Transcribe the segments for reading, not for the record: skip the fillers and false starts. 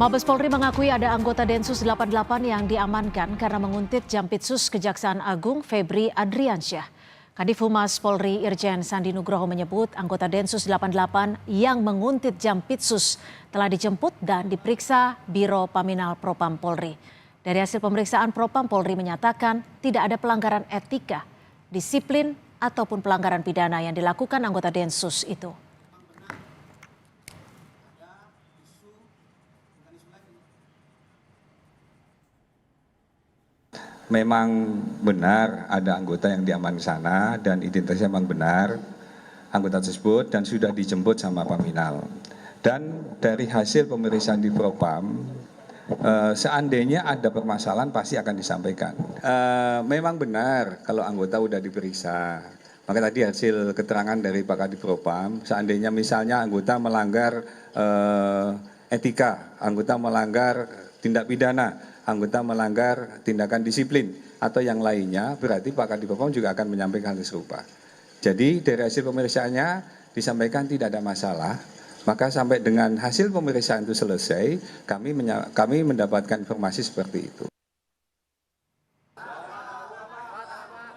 Mabes Polri mengakui ada anggota Densus 88 yang diamankan karena menguntit Jampitsus Kejaksaan Agung Febri Adriansyah. Kadif Humas Polri Irjen Sandi Nugroho menyebut anggota Densus 88 yang menguntit Jampitsus telah dijemput dan diperiksa Biro Paminal Propam Polri. Dari hasil pemeriksaan Propam Polri menyatakan tidak ada pelanggaran etika, disiplin ataupun pelanggaran pidana yang dilakukan anggota Densus itu. Memang benar ada anggota yang diaman di sana dan identitasnya memang benar anggota tersebut dan sudah dijemput sama Paminal. Dan dari hasil pemeriksaan di Propam, seandainya ada permasalahan pasti akan disampaikan. Memang benar kalau anggota sudah diperiksa. Maka tadi hasil keterangan dari Pak Kadif Propam, seandainya misalnya anggota melanggar etika, anggota melanggar tindak pidana, anggota melanggar tindakan disiplin atau yang lainnya, berarti Pak Kadif Propam juga akan menyampaikan hal serupa. Jadi dari hasil pemeriksaannya disampaikan tidak ada masalah, maka sampai dengan hasil pemeriksaan itu selesai, kami mendapatkan informasi seperti itu.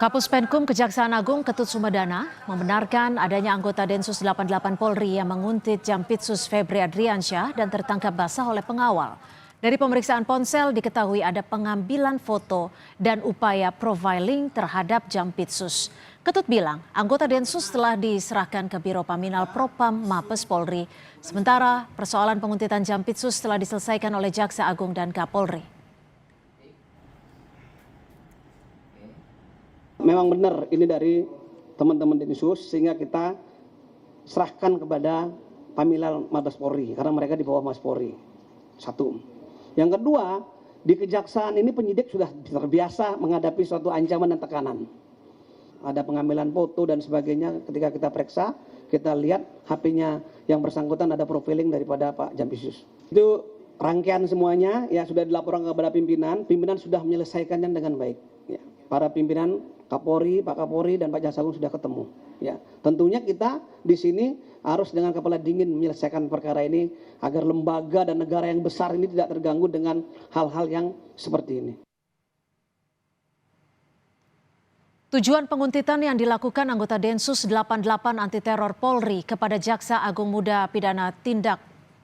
Kapus Penkum Kejaksaan Agung Ketut Sumedana membenarkan adanya anggota Densus 88 Polri yang menguntit Jampitsus Febri Adriansyah dan tertangkap basah oleh pengawal. Dari pemeriksaan ponsel diketahui ada pengambilan foto dan upaya profiling terhadap Jampitsus. Ketut bilang anggota Densus telah diserahkan ke Biro Paminal Propam Mabes Polri. Sementara persoalan penguntitan Jampitsus telah diselesaikan oleh Jaksa Agung dan Kapolri. Memang benar ini dari teman-teman Densus sehingga kita serahkan kepada Paminal Mabes Polri karena mereka di bawah Mabes Polri. Satu. Yang kedua, di kejaksaan ini penyidik sudah terbiasa menghadapi suatu ancaman dan tekanan. Ada pengambilan foto dan sebagainya ketika kita periksa, kita lihat HP-nya yang bersangkutan ada profiling daripada Pak Jampitsus. Itu rangkaian semuanya ya sudah dilaporkan kepada pimpinan, pimpinan sudah menyelesaikannya dengan baik. Ya. Para pimpinan Kapolri, Pak Kapolri dan Pak Jaksa Agung sudah ketemu. Ya, tentunya kita di sini harus dengan kepala dingin menyelesaikan perkara ini agar lembaga dan negara yang besar ini tidak terganggu dengan hal-hal yang seperti ini. Tujuan penguntitan yang dilakukan anggota Densus 88 anti teror Polri kepada Jaksa Agung Muda Pidana Tindak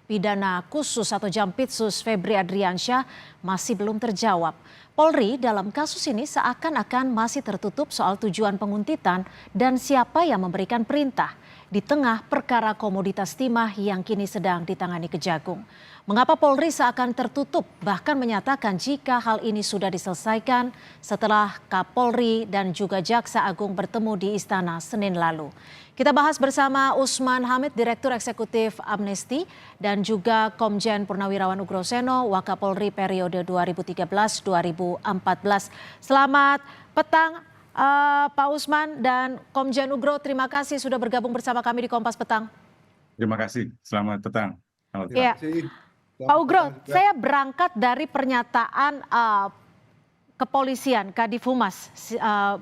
Pidana Khusus atau Jampitsus Febri Adriansyah masih belum terjawab. Polri dalam kasus ini seakan-akan masih tertutup soal tujuan penguntitan dan siapa yang memberikan perintah di tengah perkara komoditas timah yang kini sedang ditangani Kejagung. Mengapa Polri seakan tertutup bahkan menyatakan jika hal ini sudah diselesaikan setelah Kapolri dan juga Jaksa Agung bertemu di Istana Senin lalu. Kita bahas bersama Usman Hamid, Direktur Eksekutif Amnesty, dan juga Komjen Purnawirawan Ugroseno, Wakapolri periode 2013-2014. Selamat petang Pak Usman dan Komjen Ugro, terima kasih sudah bergabung bersama kami di Kompas Petang. Terima kasih, selamat petang. Ya. Pak Ugro, saya berangkat dari pernyataan kepolisian Kadif Humas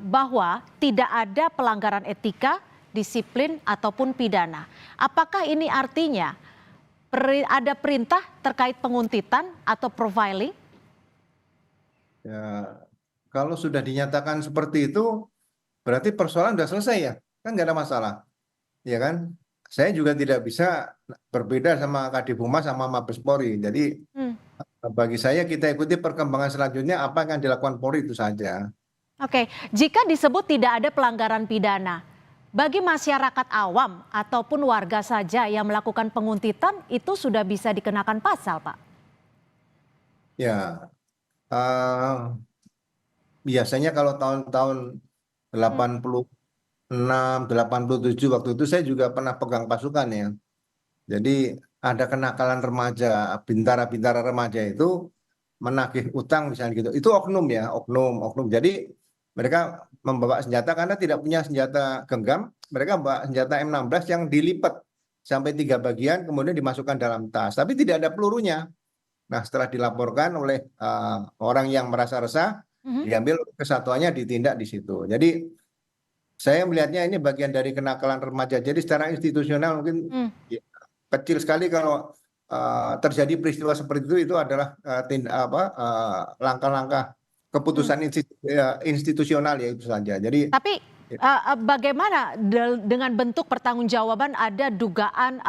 bahwa tidak ada pelanggaran etika, disiplin ataupun pidana. Apakah ini artinya ada perintah terkait penguntitan atau profiling? Ya, kalau sudah dinyatakan seperti itu, berarti persoalan sudah selesai ya, kan nggak ada masalah, ya kan? Saya juga tidak bisa berbeda sama Kadif Humas sama Mabes Polri. Jadi bagi saya kita ikuti perkembangan selanjutnya apa yang dilakukan Polri itu saja. Oke, jika disebut tidak ada pelanggaran pidana, bagi masyarakat awam ataupun warga saja yang melakukan penguntitan itu sudah bisa dikenakan pasal, Pak? Ya, biasanya kalau tahun-tahun 86, 87 waktu itu saya juga pernah pegang pasukan ya. Jadi ada kenakalan remaja, bintara-bintara remaja itu menagih utang misalnya gitu. Itu oknum ya, oknum. Jadi mereka membawa senjata karena tidak punya senjata genggam, mereka bawa senjata M16 yang dilipat sampai 3 bagian kemudian dimasukkan dalam tas. Tapi tidak ada pelurunya. Nah, setelah dilaporkan oleh orang yang merasa resah, diambil kesatuannya ditindak di situ. Jadi saya melihatnya ini bagian dari kenakalan remaja. Jadi secara institusional mungkin kecil sekali kalau terjadi peristiwa seperti itu adalah langkah-langkah keputusan institusional ya itu saja. Jadi Tapi bagaimana dengan bentuk pertanggungjawaban, ada dugaan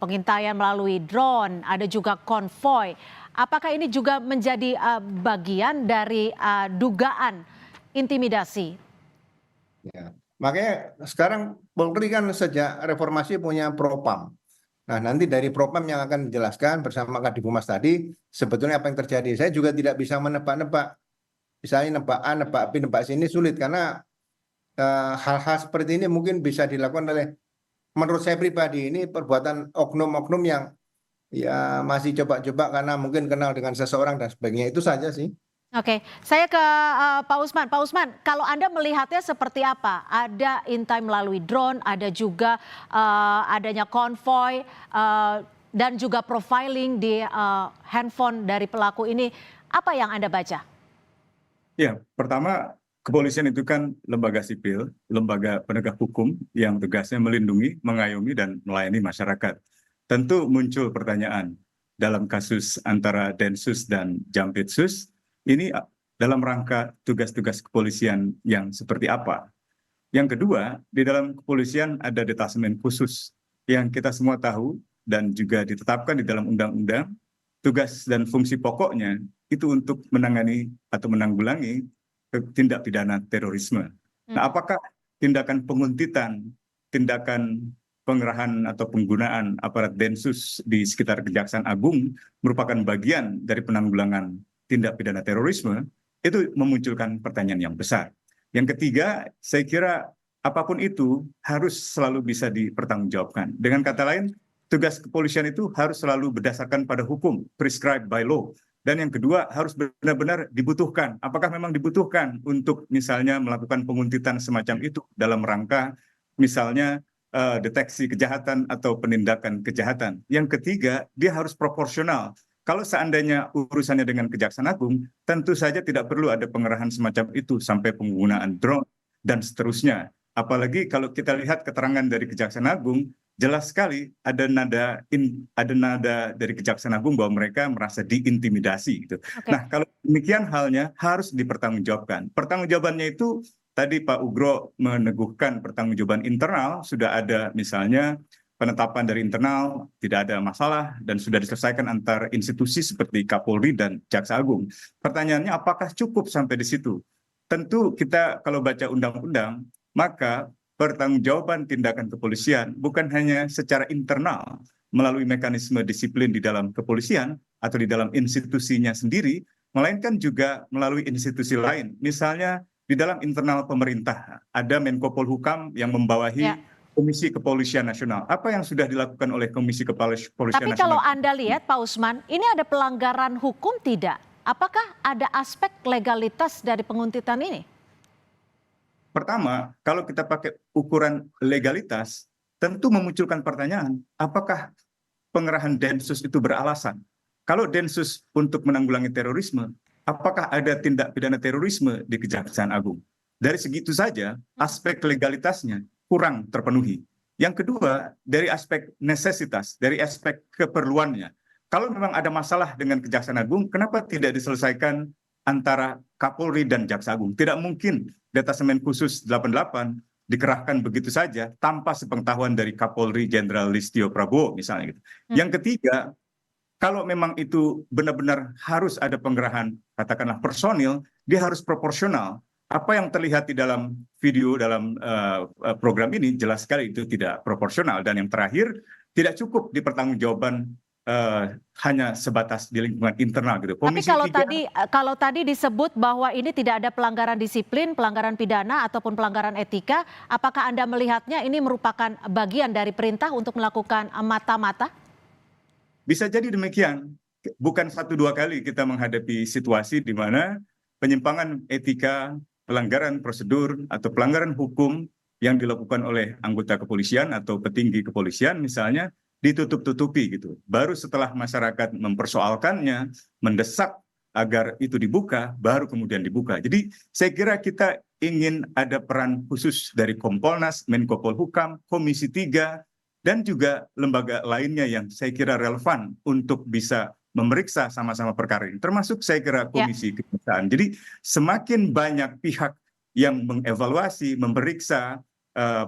pengintaian melalui drone, ada juga konvoy. Apakah ini juga menjadi bagian dari dugaan intimidasi? ya, makanya sekarang Polri kan sejak reformasi punya Propam. Nah, nanti dari Propam yang akan menjelaskan bersama Kadifumas tadi sebetulnya apa yang terjadi. Saya juga tidak bisa menebak-nebak. Misalnya nebak A, nebak B, nebak C ini sulit karena hal-hal seperti ini mungkin bisa dilakukan oleh, menurut saya pribadi, ini perbuatan oknum-oknum yang ya masih coba-coba karena mungkin kenal dengan seseorang dan sebagainya. Itu saja sih. Oke, saya ke Pak Usman. Pak Usman, kalau Anda melihatnya seperti apa? Ada intai melalui drone, ada juga adanya konvoy, dan juga profiling di handphone dari pelaku ini. Apa yang Anda baca? Ya, pertama kepolisian itu kan lembaga sipil, lembaga penegak hukum yang tugasnya melindungi, mengayomi, dan melayani masyarakat. Tentu muncul pertanyaan dalam kasus antara Densus dan Jampitsus, ini dalam rangka tugas-tugas kepolisian yang seperti apa? Yang kedua, di dalam kepolisian ada detasemen khusus yang kita semua tahu dan juga ditetapkan di dalam undang-undang, tugas dan fungsi pokoknya itu untuk menangani atau menanggulangi tindak pidana terorisme. Nah, apakah tindakan penguntitan, tindakan pengerahan atau penggunaan aparat Densus di sekitar Kejaksaan Agung merupakan bagian dari penanggulangan tindak pidana terorisme? Itu memunculkan pertanyaan yang besar. Yang ketiga, saya kira apapun itu harus selalu bisa dipertanggungjawabkan. Dengan kata lain, tugas kepolisian itu harus selalu berdasarkan pada hukum, prescribed by law. Dan yang kedua, harus benar-benar dibutuhkan. Apakah memang dibutuhkan untuk misalnya melakukan penguntitan semacam itu dalam rangka misalnya deteksi kejahatan atau penindakan kejahatan. Yang ketiga, dia harus proporsional. Kalau seandainya urusannya dengan Kejaksaan Agung, tentu saja tidak perlu ada pengerahan semacam itu sampai penggunaan drone dan seterusnya. Apalagi kalau kita lihat keterangan dari Kejaksaan Agung, jelas sekali ada nada dari Kejaksaan Agung bahwa mereka merasa diintimidasi gitu. Oke. Nah, kalau demikian halnya harus dipertanggungjawabkan. Pertanggungjawabannya itu tadi Pak Ugro meneguhkan pertanggungjawaban internal, sudah ada misalnya penetapan dari internal, tidak ada masalah dan sudah diselesaikan antar institusi seperti Kapolri dan Jaksa Agung. Pertanyaannya apakah cukup sampai di situ? Tentu kita kalau baca undang-undang, maka pertanggungjawaban tindakan kepolisian bukan hanya secara internal melalui mekanisme disiplin di dalam kepolisian atau di dalam institusinya sendiri, melainkan juga melalui institusi lain. Misalnya di dalam internal pemerintah, ada Menko Polhukam yang membawahi Komisi Kepolisian Nasional. Apa yang sudah dilakukan oleh Komisi Kepolisian Nasional? Tapi kalau Anda lihat Pak Usman, ini ada pelanggaran hukum tidak? Apakah ada aspek legalitas dari penguntitan ini? Pertama, kalau kita pakai ukuran legalitas, tentu memunculkan pertanyaan, apakah pengerahan Densus itu beralasan? Kalau Densus untuk menanggulangi terorisme, apakah ada tindak pidana terorisme di Kejaksaan Agung? Dari segitu saja, aspek legalitasnya kurang terpenuhi. Yang kedua, dari aspek necesitas, dari aspek keperluannya. Kalau memang ada masalah dengan Kejaksaan Agung, kenapa tidak diselesaikan antara Kapolri dan Jaksa Agung? Tidak mungkin detasemen khusus 88 dikerahkan begitu saja tanpa sepengetahuan dari Kapolri Jenderal Listio Prabowo misalnya gitu. Yang ketiga, kalau memang itu benar-benar harus ada penggerahan katakanlah personil, dia harus proporsional. Apa yang terlihat di dalam video dalam program ini jelas sekali itu tidak proporsional. Dan yang terakhir, tidak cukup di pertanggungjawaban hanya sebatas di lingkungan internal gitu. Tapi kalau tadi disebut bahwa ini tidak ada pelanggaran disiplin, pelanggaran pidana ataupun pelanggaran etika, apakah Anda melihatnya ini merupakan bagian dari perintah untuk melakukan mata-mata? Bisa jadi demikian. Bukan 1-2 kali kita menghadapi situasi di mana penyimpangan etika, pelanggaran prosedur atau pelanggaran hukum yang dilakukan oleh anggota kepolisian atau petinggi kepolisian misalnya ditutup-tutupi gitu. Baru setelah masyarakat mempersoalkannya, mendesak agar itu dibuka, baru kemudian dibuka. Jadi saya kira kita ingin ada peran khusus dari Kompolnas, Menko Polhukam, Komisi 3, dan juga lembaga lainnya yang saya kira relevan untuk bisa memeriksa sama-sama perkara ini, termasuk saya kira Komisi Kejaksaan. Jadi semakin banyak pihak yang mengevaluasi, memeriksa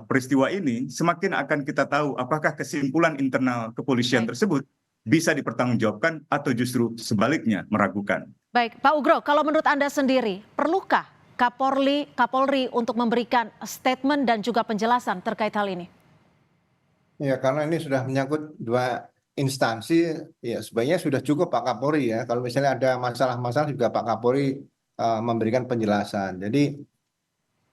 peristiwa ini, semakin akan kita tahu apakah kesimpulan internal kepolisian tersebut bisa dipertanggungjawabkan atau justru sebaliknya meragukan. Baik, Pak Ugro, kalau menurut Anda sendiri, perlukah Kapolri untuk memberikan statement dan juga penjelasan terkait hal ini? Ya, karena ini sudah menyangkut dua instansi, ya sebenarnya sudah cukup Pak Kapolri ya. Kalau misalnya ada masalah-masalah juga Pak Kapolri memberikan penjelasan. Jadi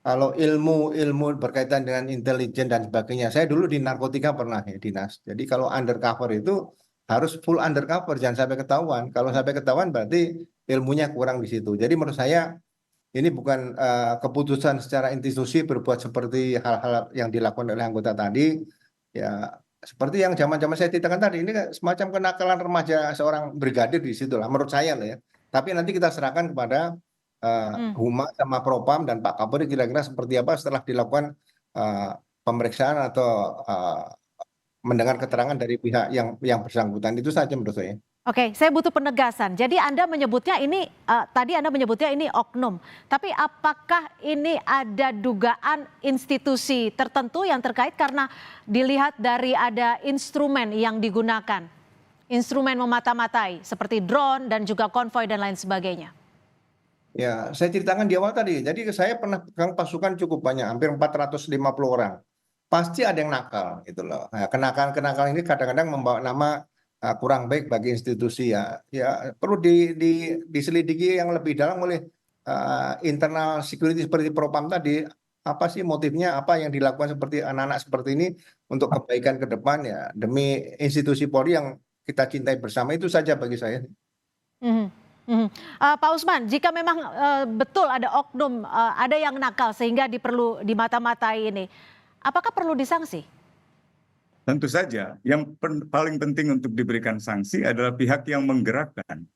kalau ilmu berkaitan dengan intelijen dan sebagainya, saya dulu di narkotika pernah ya dinas. Jadi kalau undercover itu harus full undercover, jangan sampai ketahuan. Kalau sampai ketahuan berarti ilmunya kurang di situ. Jadi menurut saya ini bukan keputusan secara institusi berbuat seperti hal-hal yang dilakukan oleh anggota tadi. Ya seperti yang zaman-zaman saya ceritakan tadi, ini semacam kenakalan remaja seorang brigadir di situ lah, menurut saya lah ya. Tapi nanti kita serahkan kepada Humas sama Propam dan Pak Kapolri kira-kira seperti apa setelah dilakukan pemeriksaan atau mendengar keterangan dari pihak yang bersangkutan. Itu saja menurut saya. Oke, saya butuh penegasan. Jadi Anda menyebutnya ini, tadi Anda menyebutnya ini oknum. Tapi apakah ini ada dugaan institusi tertentu yang terkait karena dilihat dari ada instrumen yang digunakan? Instrumen memata-matai seperti drone dan juga konvoi dan lain sebagainya. Ya, saya ceritakan di awal tadi. Jadi saya pernah pegang pasukan cukup banyak, hampir 450 orang. Pasti ada yang nakal gitu loh. Nah, kenakalan ini kadang-kadang membawa nama kurang baik bagi institusi ya. Ya perlu diselidiki yang lebih dalam oleh internal security seperti Propam tadi. Apa sih motifnya? Apa yang dilakukan seperti anak-anak seperti ini untuk kebaikan ke depan ya demi institusi Polri yang kita cintai bersama, itu saja bagi saya. Pak Usman, jika memang betul ada oknum, ada yang nakal sehingga perlu dimata-matai ini, apakah perlu disanksi? Tentu saja, yang paling penting untuk diberikan sanksi adalah pihak yang menggerakkan.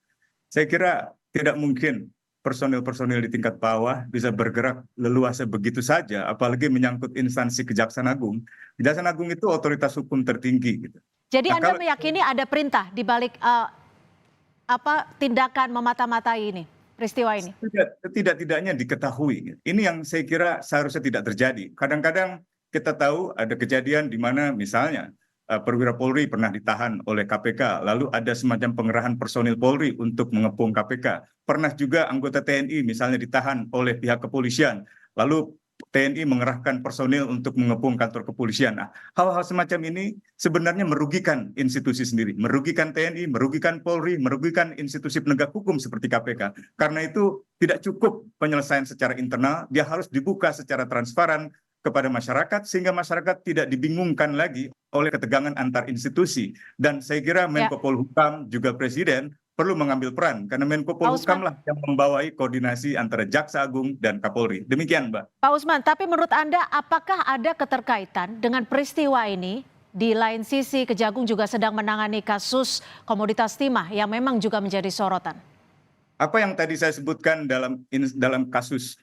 Saya kira tidak mungkin personil-personil di tingkat bawah bisa bergerak leluasa begitu saja, apalagi menyangkut instansi Kejaksaan Agung. Kejaksaan Agung itu otoritas hukum tertinggi. Gitu. Jadi Anda meyakini ada perintah di balik tindakan memata-matai ini, peristiwa ini? Tidak-tidaknya diketahui. Ini yang saya kira seharusnya tidak terjadi. Kadang-kadang kita tahu ada kejadian di mana misalnya perwira Polri pernah ditahan oleh KPK, lalu ada semacam pengerahan personil Polri untuk mengepung KPK. Pernah juga anggota TNI misalnya ditahan oleh pihak kepolisian, lalu TNI mengerahkan personil untuk mengepung kantor kepolisian. Nah, hal-hal semacam ini sebenarnya merugikan institusi sendiri, merugikan TNI, merugikan Polri, merugikan institusi penegak hukum seperti KPK. Karena itu tidak cukup penyelesaian secara internal, dia harus dibuka secara transparan kepada masyarakat sehingga masyarakat tidak dibingungkan lagi oleh ketegangan antar institusi. Dan saya kira Menko Polhukam juga Presiden perlu mengambil peran karena Menko Polhukam lah yang membawai koordinasi antara Jaksa Agung dan Kapolri. Demikian, Mbak. Pak Usman, tapi menurut Anda apakah ada keterkaitan dengan peristiwa ini? Di lain sisi Kejagung juga sedang menangani kasus komoditas timah yang memang juga menjadi sorotan. Apa yang tadi saya sebutkan dalam kasus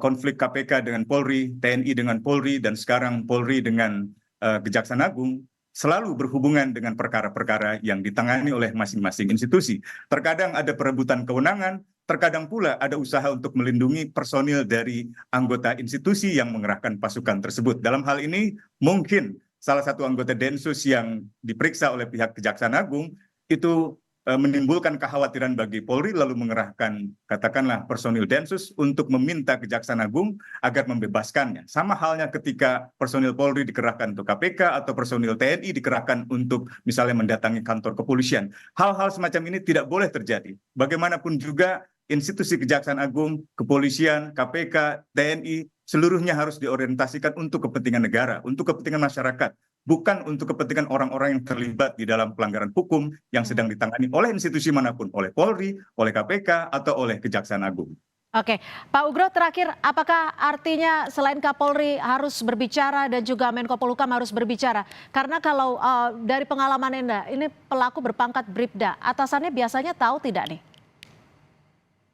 konflik KPK dengan Polri, TNI dengan Polri, dan sekarang Polri dengan Kejaksaan Agung, selalu berhubungan dengan perkara-perkara yang ditangani oleh masing-masing institusi. Terkadang ada perebutan kewenangan, terkadang pula ada usaha untuk melindungi personil dari anggota institusi yang mengerahkan pasukan tersebut. Dalam hal ini, mungkin salah satu anggota Densus yang diperiksa oleh pihak Kejaksaan Agung itu menimbulkan kekhawatiran bagi Polri lalu mengerahkan katakanlah personil Densus untuk meminta Kejaksaan Agung agar membebaskannya. Sama halnya ketika personil Polri dikerahkan untuk KPK atau personil TNI dikerahkan untuk misalnya mendatangi kantor kepolisian. Hal-hal semacam ini tidak boleh terjadi. Bagaimanapun juga institusi Kejaksaan Agung, kepolisian, KPK, TNI seluruhnya harus diorientasikan untuk kepentingan negara, untuk kepentingan masyarakat. Bukan untuk kepentingan orang-orang yang terlibat di dalam pelanggaran hukum yang sedang ditangani oleh institusi manapun, oleh Polri, oleh KPK, atau oleh Kejaksaan Agung. Oke, Pak Ugro terakhir, apakah artinya selain Kapolri harus berbicara dan juga Menko Polhukam harus berbicara? Karena kalau dari pengalaman Anda, ini pelaku berpangkat Bribda, atasannya biasanya tahu tidak nih?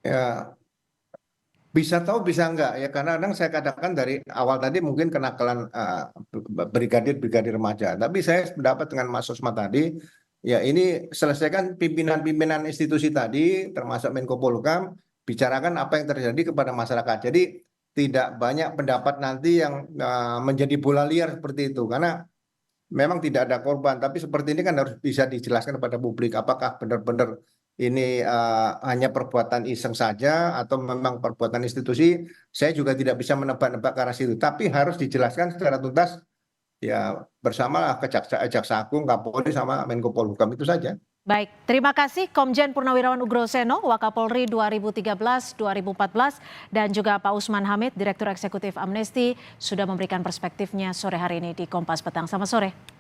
Ya, Bisa tahu bisa enggak ya, karena kadang saya katakan dari awal tadi mungkin kenakalan brigadir remaja, tapi saya pendapat dengan Mas Sosma tadi, ya ini selesaikan pimpinan-pimpinan institusi tadi termasuk Menko Polhukam, bicarakan apa yang terjadi kepada masyarakat. Jadi tidak banyak pendapat nanti yang menjadi bola liar seperti itu, karena memang tidak ada korban, tapi seperti ini kan harus bisa dijelaskan kepada publik apakah benar-benar ini hanya perbuatan iseng saja atau memang perbuatan institusi. Saya juga tidak bisa menebak-nebak ke arah situ, tapi harus dijelaskan secara tuntas ya bersama Jaksa Agung, Kapolri sama Menko Polhukam, itu saja. Baik, terima kasih Komjen Purnawirawan Ugroseno, Wakapolri 2013-2014, dan juga Pak Usman Hamid, Direktur Eksekutif Amnesty, sudah memberikan perspektifnya sore hari ini di Kompas Petang. Selamat sore.